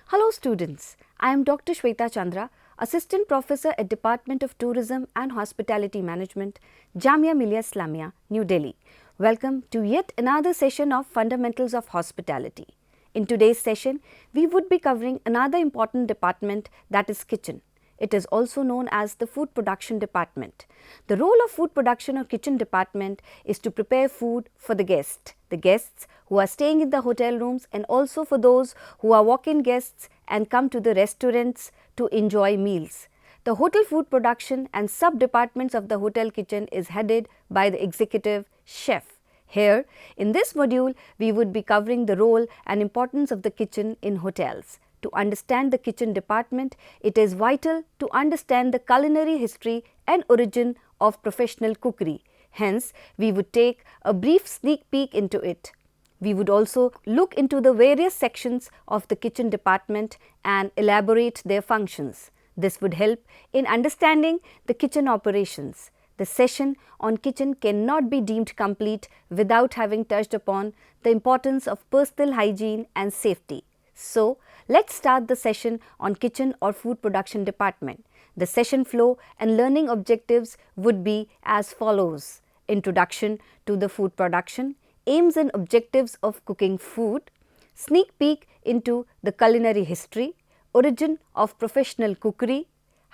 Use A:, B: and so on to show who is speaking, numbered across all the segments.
A: Hello students, I am Dr. Shweta Chandra, Assistant Professor at Department of Tourism and Hospitality Management, Jamia Millia Islamia, New Delhi. Welcome to yet another session of Fundamentals of Hospitality. In today's session, we would be covering another important department, that is kitchen. It is also known as the food production department. The role of food production or kitchen department is to prepare food for the guests who are staying in the hotel rooms, and also for those who are walk-in guests and come to the restaurants to enjoy meals. The hotel food production and sub-departments of the hotel kitchen is headed by the executive chef. Here, in this module, we would be covering the role and importance of the kitchen in hotels. To understand the kitchen department, it is vital to understand the culinary history and origin of professional cookery. Hence, we would take a brief sneak peek into it. We would also look into the various sections of the kitchen department and elaborate their functions. This would help in understanding the kitchen operations. The session on kitchen cannot be deemed complete without having touched upon the importance of personal hygiene and safety. So, let's start the session on kitchen or food production department. The session flow and learning objectives would be as follows: introduction to the food production, aims and objectives of cooking food, sneak peek into the culinary history, origin of professional cookery,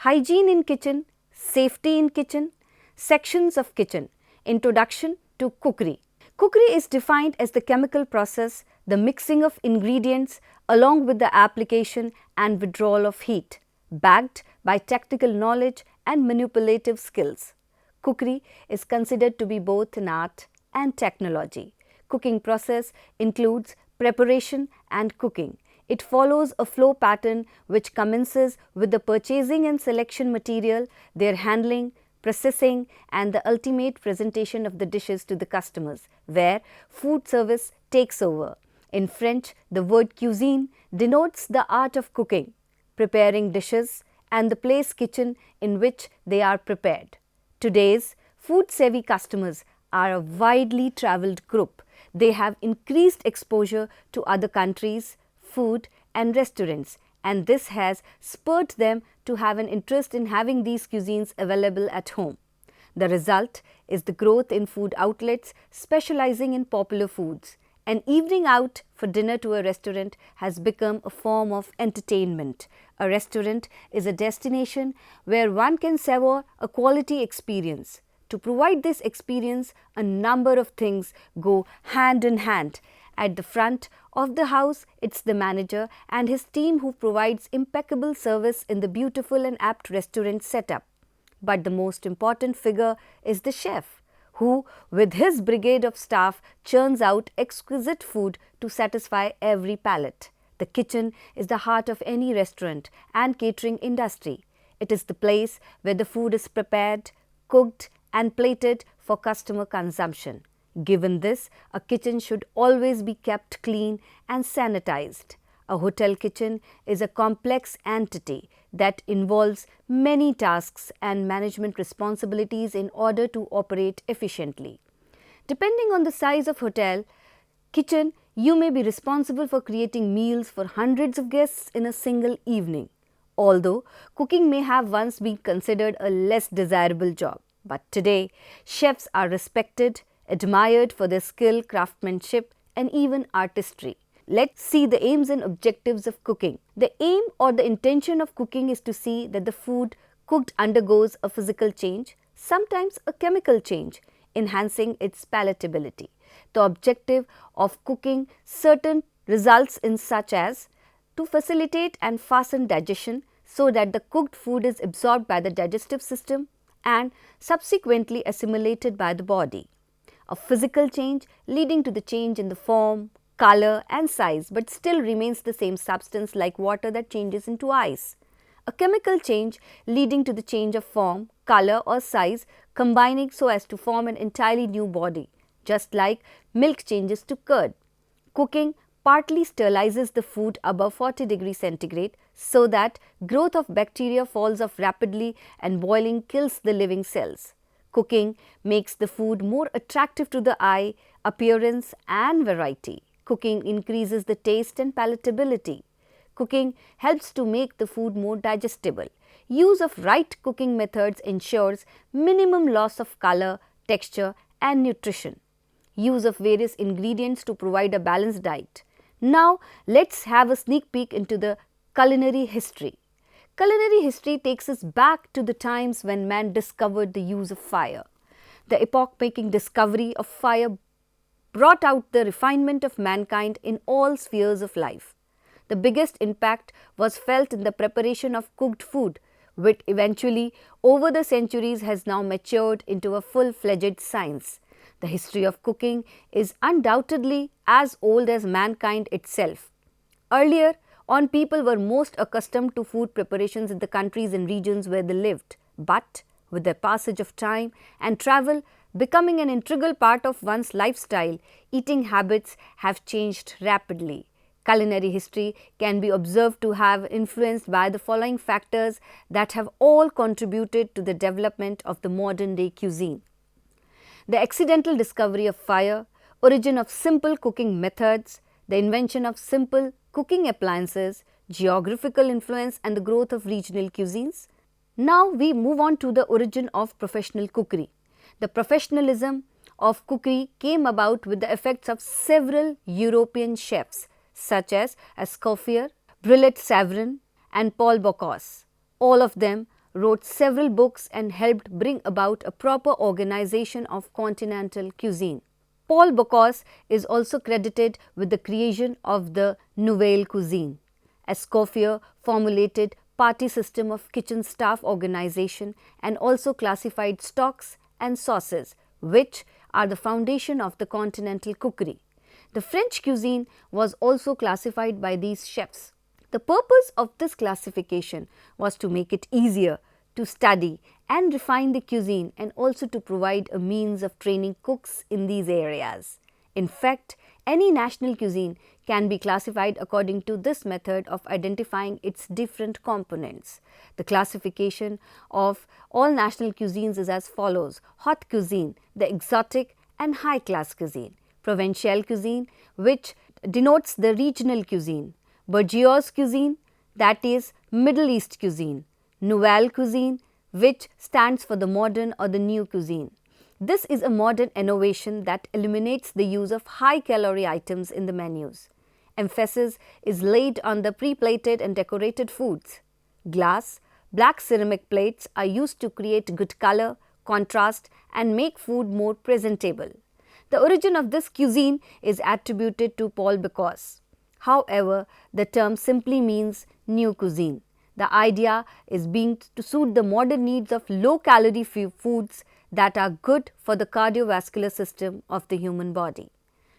A: hygiene in kitchen, safety in kitchen, sections of kitchen, introduction to cookery. Cookery is defined as the chemical process, the mixing of ingredients along with the application and withdrawal of heat, backed by technical knowledge and manipulative skills. Cookery is considered to be both an art and technology. Cooking process includes preparation and cooking. It follows a flow pattern which commences with the purchasing and selection material, their handling, processing and the ultimate presentation of the dishes to the customers, where food service takes over. In French, the word cuisine denotes the art of cooking, preparing dishes and the place kitchen in which they are prepared. Today's food-savvy customers are a widely travelled group. They have increased exposure to other countries, food and restaurants, and this has spurred them to have an interest in having these cuisines available at home. The result is the growth in food outlets specializing in popular foods. An evening out for dinner to a restaurant has become a form of entertainment. A restaurant is a destination where one can savor a quality experience. To provide this experience, a number of things go hand in hand. At the front of the house, it's the manager and his team who provides impeccable service in the beautiful and apt restaurant setup. But the most important figure is the chef, who with his brigade of staff churns out exquisite food to satisfy every palate. The kitchen is the heart of any restaurant and catering industry. It is the place where the food is prepared, cooked and plated for customer consumption. Given this, a kitchen should always be kept clean and sanitized. A hotel kitchen is a complex entity that involves many tasks and management responsibilities in order to operate efficiently. Depending on the size of hotel kitchen, you may be responsible for creating meals for hundreds of guests in a single evening. Although cooking may have once been considered a less desirable job, but today chefs are respected, admired for their skill, craftsmanship and even artistry. Let's see the aims and objectives of cooking. The aim or the intention of cooking is to see that the food cooked undergoes a physical change, sometimes a chemical change, enhancing its palatability. The objective of cooking certain results in such as to facilitate and fasten digestion so that the cooked food is absorbed by the digestive system and subsequently assimilated by the body. A physical change leading to the change in the form, color and size but still remains the same substance like water that changes into ice. A chemical change leading to the change of form, color or size combining so as to form an entirely new body, just like milk changes to curd. Cooking partly sterilizes the food above 40 degrees centigrade so that growth of bacteria falls off rapidly and boiling kills the living cells. Cooking makes the food more attractive to the eye, appearance and variety. Cooking increases the taste and palatability. Cooking helps to make the food more digestible. Use of right cooking methods ensures minimum loss of color, texture and nutrition. Use of various ingredients to provide a balanced diet. Now, let's have a sneak peek into the culinary history. Culinary history takes us back to the times when man discovered the use of fire. The epoch-making discovery of fire brought out the refinement of mankind in all spheres of life. The biggest impact was felt in the preparation of cooked food, which eventually, over the centuries, has now matured into a full-fledged science. The history of cooking is undoubtedly as old as mankind itself. Earlier on, people were most accustomed to food preparations in the countries and regions where they lived. But with the passage of time and travel becoming an integral part of one's lifestyle, eating habits have changed rapidly. Culinary history can be observed to have influenced by the following factors that have all contributed to the development of the modern day cuisine. The accidental discovery of fire, origin of simple cooking methods, the invention of simple cooking appliances, geographical influence and the growth of regional cuisines. Now we move on to the origin of professional cookery. The professionalism of cookery came about with the effects of several European chefs such as Escoffier, Brillat-Savarin and Paul Bocuse. All of them wrote several books and helped bring about a proper organization of continental cuisine. Paul Bocuse is also credited with the creation of the Nouvelle Cuisine. Escoffier formulated party system of kitchen staff organization and also classified stocks and sauces, which are the foundation of the continental cookery. The French cuisine was also classified by these chefs. The purpose of this classification was to make it easier to study and refine the cuisine and also to provide a means of training cooks in these areas. In fact, any national cuisine can be classified according to this method of identifying its different components. The classification of all national cuisines is as follows: haute cuisine, the exotic and high class cuisine; provincial cuisine, which denotes the regional cuisine; bourgeois cuisine, that is Middle East cuisine; nouvelle cuisine, which stands for the modern or the new cuisine. This is a modern innovation that eliminates the use of high-calorie items in the menus. Emphasis is laid on the pre-plated and decorated foods. Glass, black ceramic plates are used to create good color, contrast and make food more presentable. The origin of this cuisine is attributed to Paul Bocuse. However, the term simply means new cuisine. The idea is being to suit the modern needs of low-calorie foods that are good for the cardiovascular system of the human body.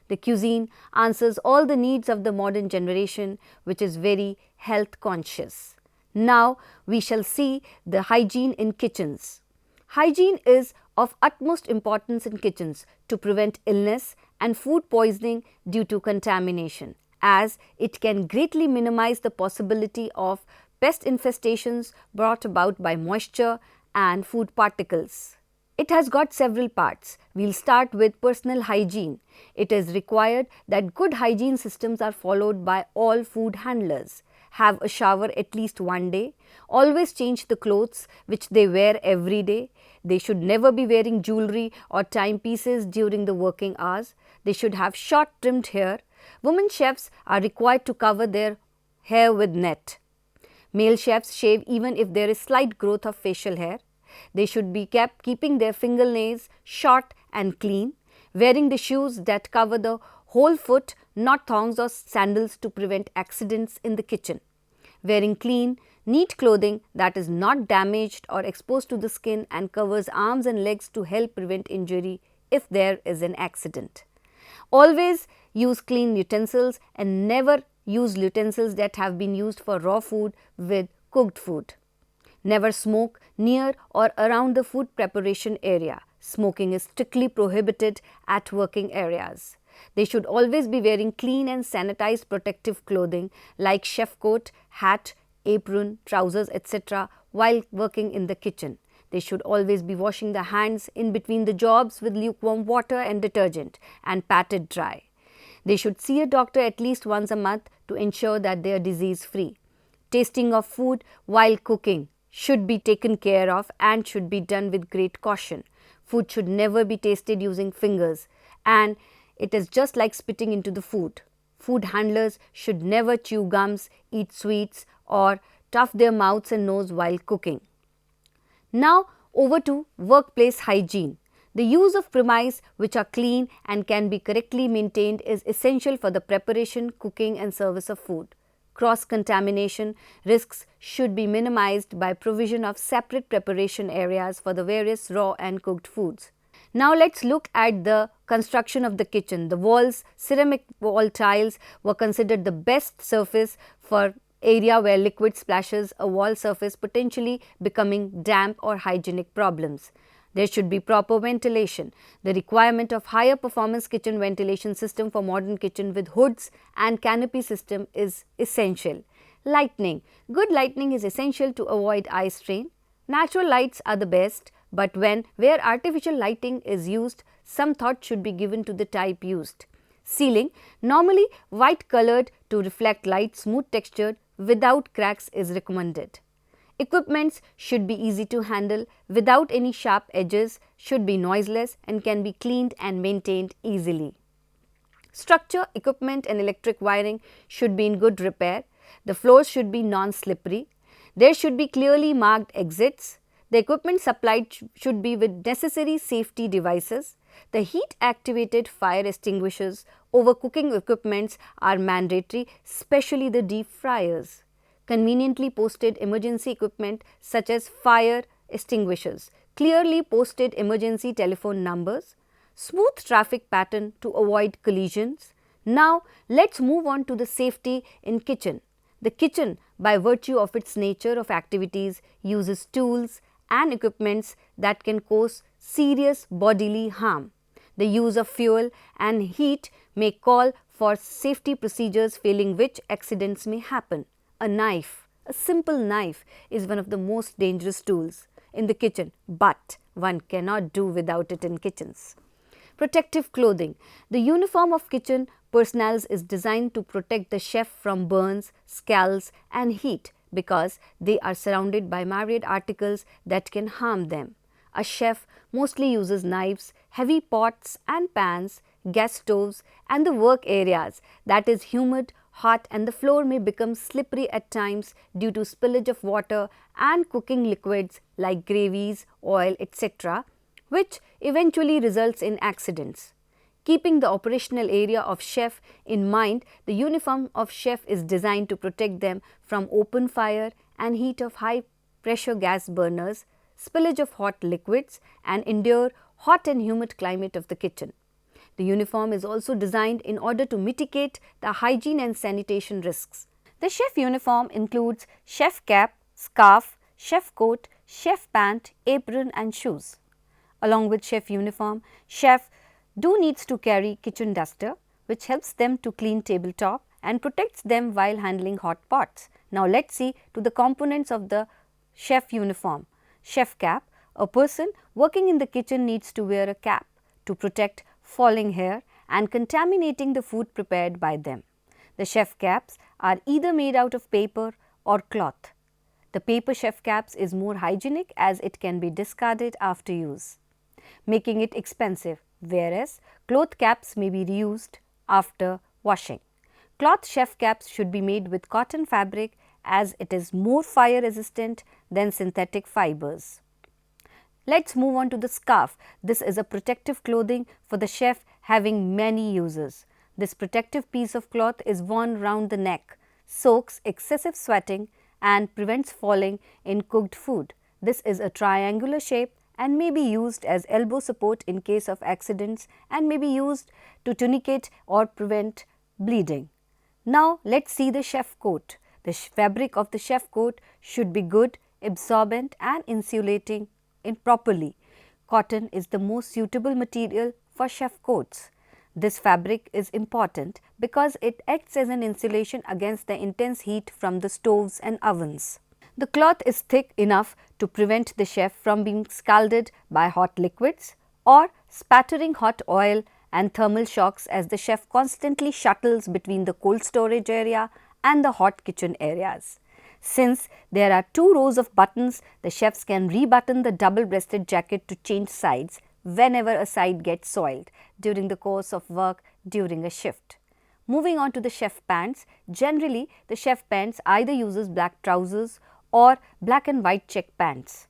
A: The cuisine answers all the needs of the modern generation, which is very health conscious. Now, we shall see the hygiene in kitchens. Hygiene is of utmost importance in kitchens to prevent illness and food poisoning due to contamination, as it can greatly minimize the possibility of pest infestations brought about by moisture and food particles. It has got several parts. We will start with personal hygiene. It is required that good hygiene systems are followed by all food handlers. Have a shower at least one day. Always change the clothes which they wear every day. They should never be wearing jewelry or timepieces during the working hours. They should have short trimmed hair. Women chefs are required to cover their hair with net. Male chefs shave even if there is slight growth of facial hair. They should be kept keeping their fingernails short and clean, wearing the shoes that cover the whole foot, not thongs or sandals to prevent accidents in the kitchen. Wearing clean, neat clothing that is not damaged or exposed to the skin and covers arms and legs to help prevent injury if there is an accident. Always use clean utensils and never use utensils that have been used for raw food with cooked food. Never smoke near or around the food preparation area. Smoking is strictly prohibited at working areas. They should always be wearing clean and sanitized protective clothing like chef coat, hat, apron, trousers, etc. while working in the kitchen. They should always be washing their hands in between the jobs with lukewarm water and detergent and pat it dry. They should see a doctor at least once a month to ensure that they are disease free. Tasting of food while cooking should be taken care of and should be done with great caution. Food should never be tasted using fingers, and it is just like spitting into the food. Food handlers should never chew gums, eat sweets, or stuff their mouths and nose while cooking. Now over to workplace hygiene. The use of premises which are clean and can be correctly maintained is essential for the preparation, cooking and service of food. Cross-contamination risks should be minimized by provision of separate preparation areas for the various raw and cooked foods. Now let's look at the construction of the kitchen. The walls, ceramic wall tiles were considered the best surface for area where liquid splashes a wall surface, potentially becoming damp or hygienic problems. There should be proper ventilation. The requirement of higher performance kitchen ventilation system for modern kitchen with hoods and canopy system is essential. Lighting. Good lighting is essential to avoid eye strain. Natural lights are the best, but where artificial lighting is used, some thought should be given to the type used. Ceiling. Normally white colored to reflect light, smooth textured, without cracks is recommended. Equipments should be easy to handle, without any sharp edges, should be noiseless and can be cleaned and maintained easily. Structure, equipment and electric wiring should be in good repair. The floors should be non-slippery. There should be clearly marked exits. The equipment supplied should be with necessary safety devices. The heat-activated fire extinguishers over cooking equipments are mandatory, especially the deep fryers. Conveniently posted emergency equipment such as fire extinguishers, clearly posted emergency telephone numbers, smooth traffic pattern to avoid collisions. Now let's move on to the safety in kitchen. The kitchen, by virtue of its nature of activities, uses tools and equipments that can cause serious bodily harm. The use of fuel and heat may call for safety procedures, failing which accidents may happen. A knife, a simple knife, is one of the most dangerous tools in the kitchen, but one cannot do without it in kitchens. Protective clothing. The uniform of kitchen personnel is designed to protect the chef from burns, scalds and heat because they are surrounded by myriad articles that can harm them. A chef mostly uses knives, heavy pots and pans, gas stoves and the work areas that is humid, hot and the floor may become slippery at times due to spillage of water and cooking liquids like gravies, oil, etc., which eventually results in accidents. Keeping the operational area of chef in mind, the uniform of chef is designed to protect them from open fire and heat of high pressure gas burners, spillage of hot liquids and endure hot and humid climate of the kitchen. The uniform is also designed in order to mitigate the hygiene and sanitation risks. The chef uniform includes chef cap, scarf, chef coat, chef pant, apron and shoes. Along with chef uniform, chef needs to carry kitchen duster which helps them to clean tabletop and protects them while handling hot pots. Now let's see to the components of the chef uniform. Chef cap. A person working in the kitchen needs to wear a cap to protect falling hair and contaminating the food prepared by them. The chef caps are either made out of paper or cloth. The paper chef caps is more hygienic as it can be discarded after use, making it expensive, whereas cloth caps may be reused after washing. Cloth chef caps should be made with cotton fabric as it is more fire resistant than synthetic fibers. Let's move on to the scarf. This is a protective clothing for the chef having many uses. This protective piece of cloth is worn round the neck, soaks excessive sweating and prevents falling in cooked food. This is a triangular shape and may be used as elbow support in case of accidents and may be used to tunicate or prevent bleeding. Now, let us see the chef coat. The fabric of the chef coat should be good, absorbent and insulating properly. Cotton is the most suitable material for chef coats. This fabric is important because it acts as an insulation against the intense heat from the stoves and ovens. The cloth is thick enough to prevent the chef from being scalded by hot liquids or spattering hot oil and thermal shocks as the chef constantly shuttles between the cold storage area and the hot kitchen areas. Since there are 2 rows of buttons, the chefs can rebutton the double-breasted jacket to change sides whenever a side gets soiled during the course of work during a shift. Moving on to the chef pants, generally the chef pants either uses black trousers or black and white check pants.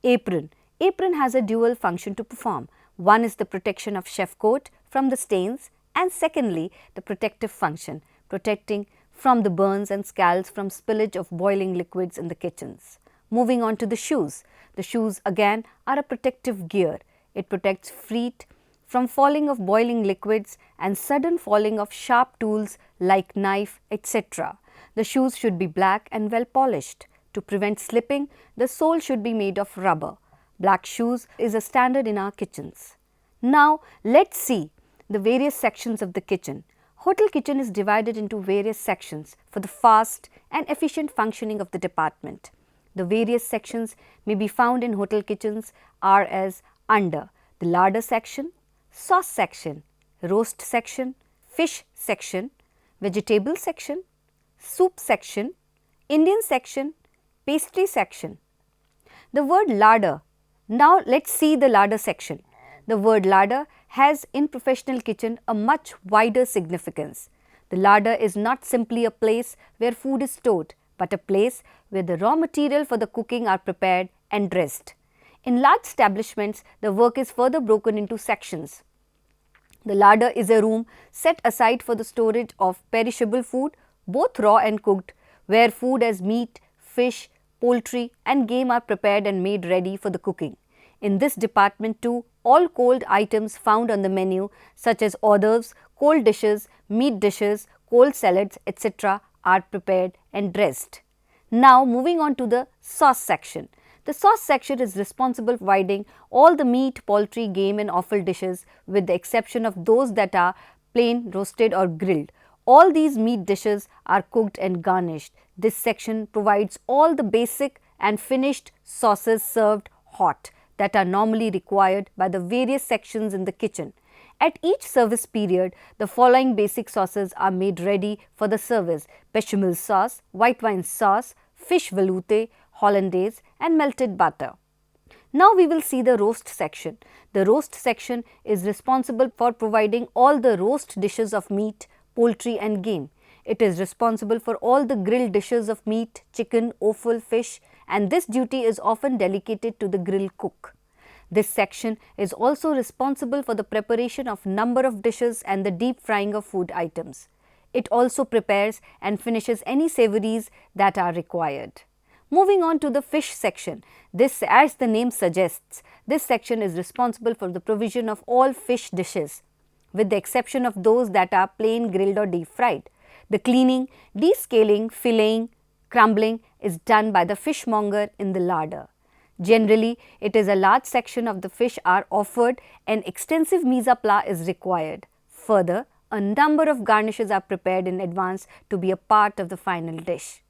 A: Apron. Apron has a dual function to perform. One is the protection of chef coat from the stains and secondly the protective function, protecting from the burns and scalds from spillage of boiling liquids in the kitchens. Moving on to the shoes. The shoes again are a protective gear. It protects feet from falling of boiling liquids and sudden falling of sharp tools like knife, etc. The shoes should be black and well polished. To prevent slipping, the sole should be made of rubber. Black shoes is a standard in our kitchens. Now, let's see the various sections of the kitchen. Hotel kitchen is divided into various sections for the fast and efficient functioning of the department. The various sections may be found in hotel kitchens are as under: the larder section, sauce section, roast section, fish section, vegetable section, soup section, Indian section, pastry section. The word larder. Now let's see the larder section. The word larder has in professional kitchen a much wider significance. The larder is not simply a place where food is stored, but a place where the raw material for the cooking are prepared and dressed. In large establishments, the work is further broken into sections. The larder is a room set aside for the storage of perishable food, both raw and cooked, where food as meat, fish, poultry and game are prepared and made ready for the cooking. In this department too, all cold items found on the menu such as hors d'oeuvres, cold dishes, meat dishes, cold salads, etc. are prepared and dressed. Now moving on to the sauce section. The sauce section is responsible for providing all the meat, poultry, game and offal dishes with the exception of those that are plain roasted or grilled. All these meat dishes are cooked and garnished. This section provides all the basic and finished sauces served hot that are normally required by the various sections in the kitchen. At each service period, the following basic sauces are made ready for the service: bechamel sauce, white wine sauce, fish velouté, hollandaise and melted butter. Now we will see the roast section. The roast section is responsible for providing all the roast dishes of meat, poultry and game. It is responsible for all the grilled dishes of meat, chicken, offal, fish, and this duty is often delegated to the grill cook. This section is also responsible for the preparation of number of dishes and the deep frying of food items. It also prepares and finishes any savories that are required. Moving on to the fish section. This, as the name suggests, this section is responsible for the provision of all fish dishes, with the exception of those that are plain grilled or deep fried. The cleaning, descaling, filleting, crumbling is done by the fishmonger in the larder. Generally, it is a large section of the fish are offered and extensive mise à plat is required. Further, a number of garnishes are prepared in advance to be a part of the final dish.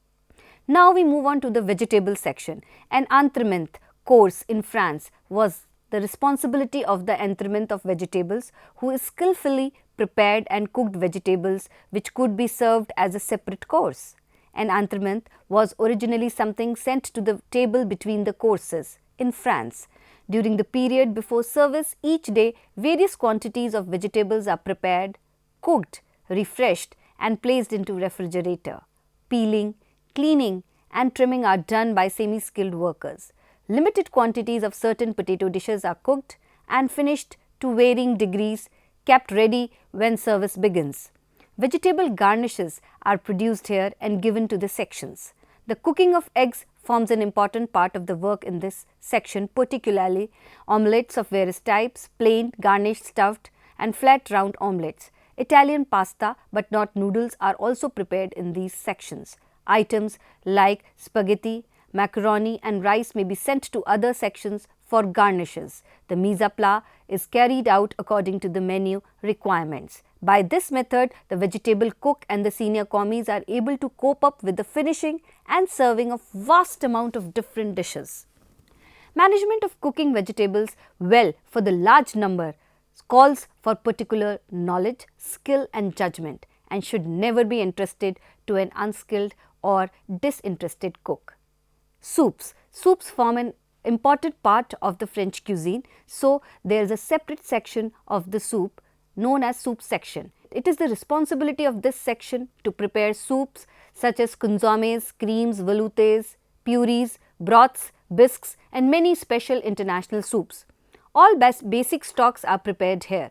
A: Now we move on to the vegetable section. An entremets course in France was the responsibility of the entremets of vegetables, who is skillfully prepared and cooked vegetables which could be served as a separate course. An entremet was originally something sent to the table between the courses. In France, during the period before service, each day various quantities of vegetables are prepared, cooked, refreshed and placed into refrigerator. Peeling, cleaning and trimming are done by semi-skilled workers. Limited quantities of certain potato dishes are cooked and finished to varying degrees. kept ready when service begins. Vegetable garnishes are produced here and given to the sections. The cooking of eggs forms an important part of the work in this section, particularly omelettes of various types, plain, garnished, stuffed and flat round omelettes. Italian pasta but not noodles are also prepared in these sections. Items like spaghetti, macaroni and rice may be sent to other sections for garnishes. The mise à plat is carried out according to the menu requirements. By this method, the vegetable cook and the senior commis are able to cope up with the finishing and serving of vast amount of different dishes. Management of cooking vegetables well for the large number calls for particular knowledge, skill and judgment and should never be entrusted to an unskilled or disinterested cook. Soups. Soups form an important part of the French cuisine, so there is a separate section of the soup known as soup section. It is the responsibility of this section to prepare soups such as consommes, creams, veloutes, purees, broths, bisques and many special international soups. All basic stocks are prepared here.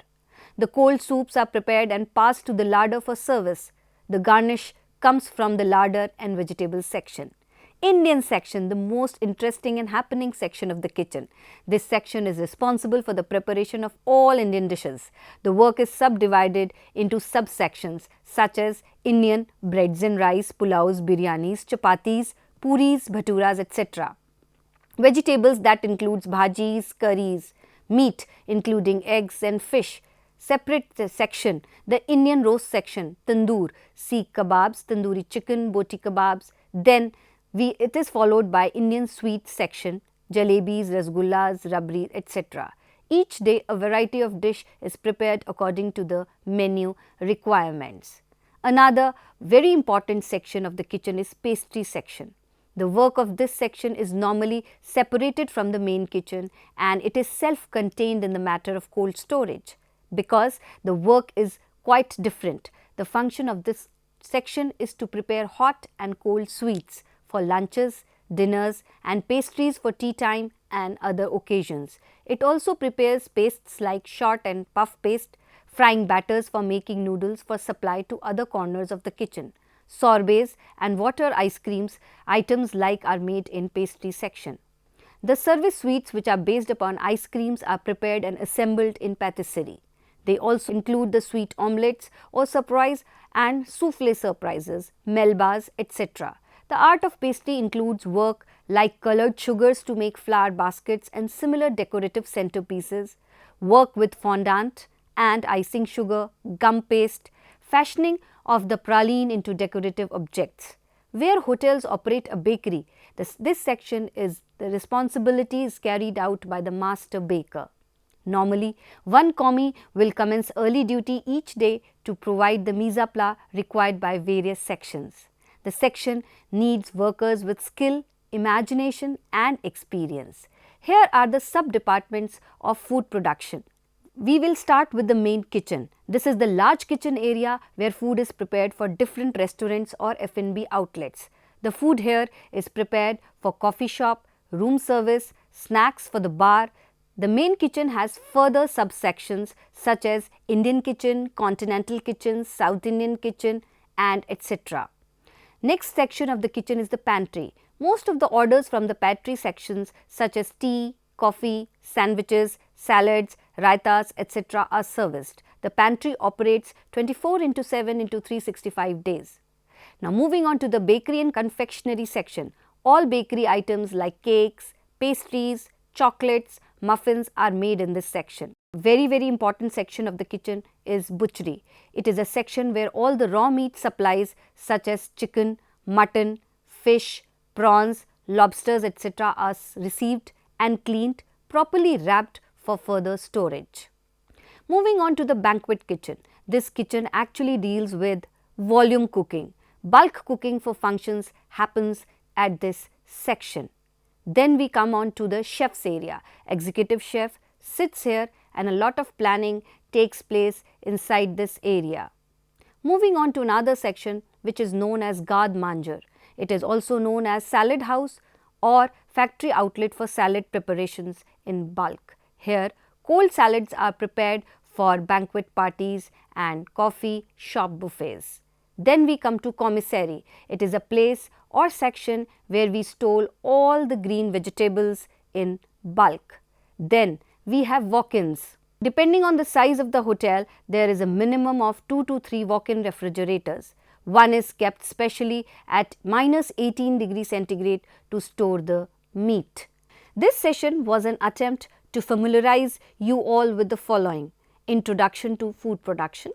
A: The cold soups are prepared and passed to the larder for service. The garnish comes from the larder and vegetable section. Indian section, the most interesting and happening section of the kitchen. This section is responsible for the preparation of all Indian dishes. The work is subdivided into subsections such as Indian breads and rice, pulaus, biryanis, chapatis, puris, bhaturas, etc. Vegetables that includes bhajis, curries, meat including eggs and fish. Separate section, the Indian roast section, tandoor, seekh kebabs, tandoori chicken, boti kebabs. Then it is followed by Indian sweet section, jalebis, rasgullas, rabri, etc. Each day a variety of dish is prepared according to the menu requirements. Another very important section of the kitchen is pastry section. The work of this section is normally separated from the main kitchen and it is self-contained in the matter of cold storage. Because the work is quite different, the function of this section is to prepare hot and cold sweets for lunches, dinners and pastries for tea time and other occasions. It also prepares pastes like short and puff paste, frying batters for making noodles for supply to other corners of the kitchen. Sorbets and water ice creams items like are made in pastry section. The service sweets which are based upon ice creams are prepared and assembled in patisserie. They also include the sweet omelettes or surprise and souffle surprises, melbas, etc. The art of pastry includes work like colored sugars to make flower baskets and similar decorative centerpieces, work with fondant and icing sugar, gum paste, fashioning of the praline into decorative objects. Where hotels operate a bakery, this section is the responsibility is carried out by the master baker. Normally, one commis will commence early duty each day to provide the mise à plat required by various sections. The section needs workers with skill, imagination and experience. Here are the sub-departments of food production. We will start with the main kitchen. This is the large kitchen area where food is prepared for different restaurants or F&B outlets. The food here is prepared for coffee shop, room service, snacks for the bar. The main kitchen has further subsections such as Indian kitchen, continental kitchen, South Indian kitchen and etc. Next section of the kitchen is the pantry. Most of the orders from the pantry sections such as tea, coffee, sandwiches, salads, raitas, etc. are serviced. The pantry operates 24/7 into 365 days. Now moving on to the bakery and confectionery section. All bakery items like cakes, pastries, chocolates, muffins are made in this section. Very important section of the kitchen is butchery. It is a section where all the raw meat supplies such as chicken, mutton, fish, prawns, lobsters, etc. are received and cleaned, properly wrapped for further storage. Moving on to the banquet kitchen. This kitchen actually deals with volume cooking. Bulk cooking for functions happens at this section. Then we come on to the chef's area. Executive chef sits here and a lot of planning takes place inside this area. Moving on to another section which is known as garde manger. It is also known as salad house or factory outlet for salad preparations in bulk. Here cold salads are prepared for banquet parties and coffee shop buffets. Then we come to commissary. It is a place or section where we store all the green vegetables in bulk. Then we have walk-ins. Depending on the size of the hotel, there is a minimum of 2 to 3 walk-in refrigerators. One is kept specially at minus 18 degrees centigrade to store the meat. This session was an attempt to familiarize you all with the following: introduction to food production,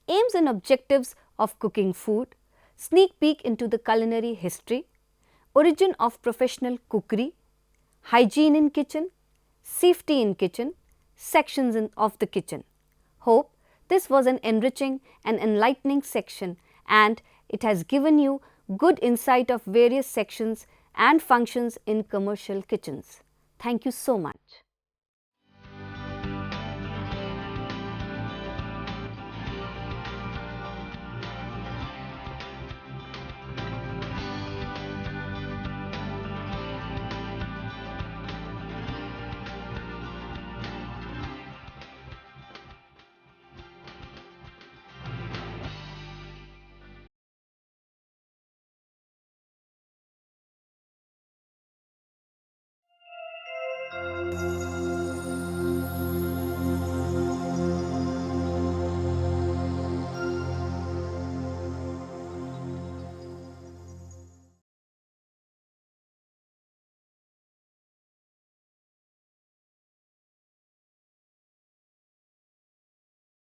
A: aims and objectives of cooking food, sneak peek into the culinary history, origin of professional cookery, hygiene in kitchen, safety in kitchen, sections of the kitchen. Hope this was an enriching and enlightening section, and it has given you good insight of various sections and functions in commercial kitchens. Thank you so much.